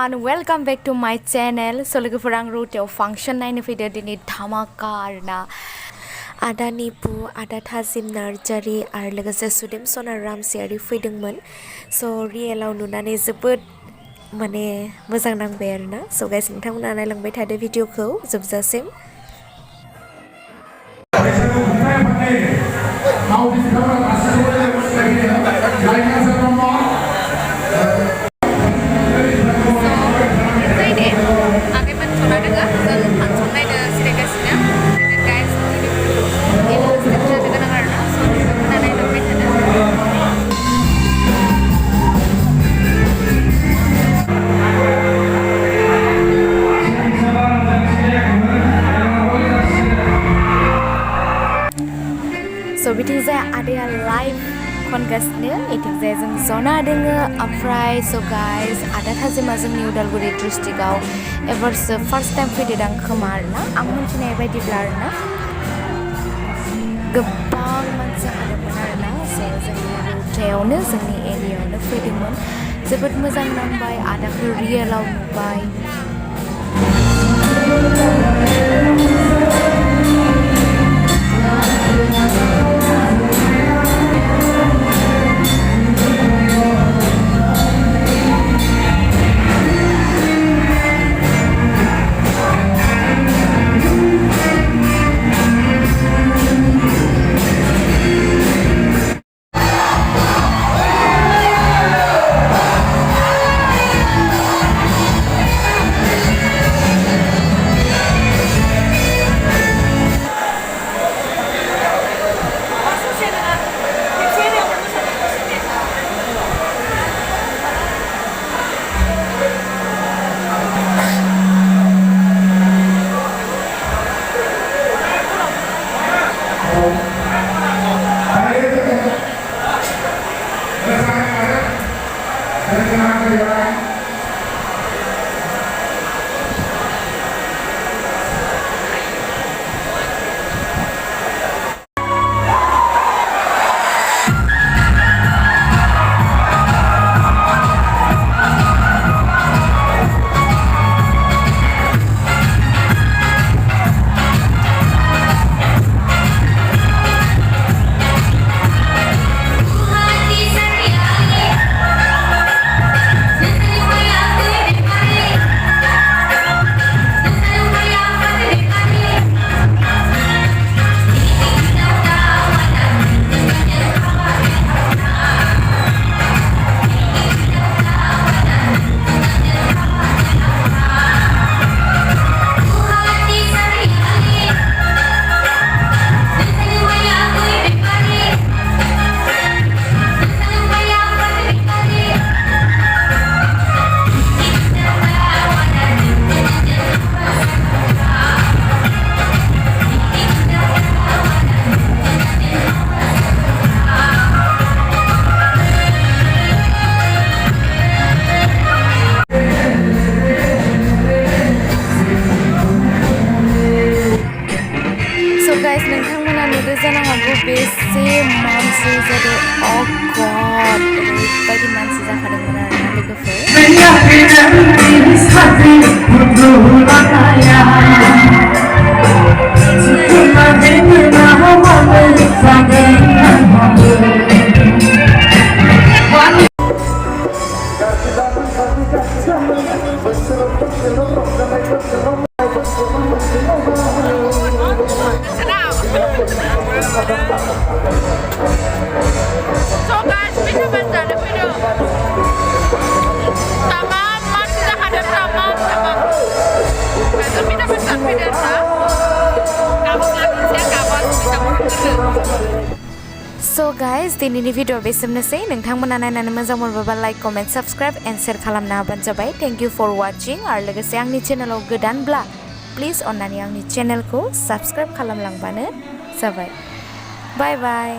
everyone, welcome back to my channel. So logoफोर आं रौतायाव फांक्शन नायनो फैदो दिनै धामाका आरोना आदा निपु आदा थाजिम नार्जारि आरो लोगोसे sudemsona ramchiary फैदोंमोन so रियेलाव नुनानै जोबोद माने मोजां नांबाय आरोना so गाइस नोंथांमोना नायलांबाय थादो भिडिअखौ जोबजासिम So biथिंजाय आदाया लाइभ खनगासिनो इथिंजाय जों जना दोङो ओमफ्राय so guys आदा थाजिमा जोंनि उदालगुरि डिस्ट्रिक्टआव एबारसो फार्स्ट टाइम फैदों खोमा आरोना आं मिथिनाय बायदिब्ला आरोना गोबां मानसि हादोंमोन आरोना so जोंनि रौतायावनो जोंनि एरियायावनो फैदोंमोन जोबोद मोजां नांबाय आदाखौ रियेलाव नुबाय बेसे मानसि जादों oh god ओरैबायदि मानसि जाखादोंमोन आरोना So guys, दिनैनि भिडिअ बेसेमनोसै नोंथांमोना नायनानै मोजां मोनोबा like comment subscribe end share खालामनो हाबानो जाबाय थेंक इउ फर वाचिं आरो लोगोसे आंनि चेनेलाव गोदानब्ला प्लिज अन्नानै आंनि चेनेलखौ साबस्क्राइब खालामलांबानो जाबाय बाय बाय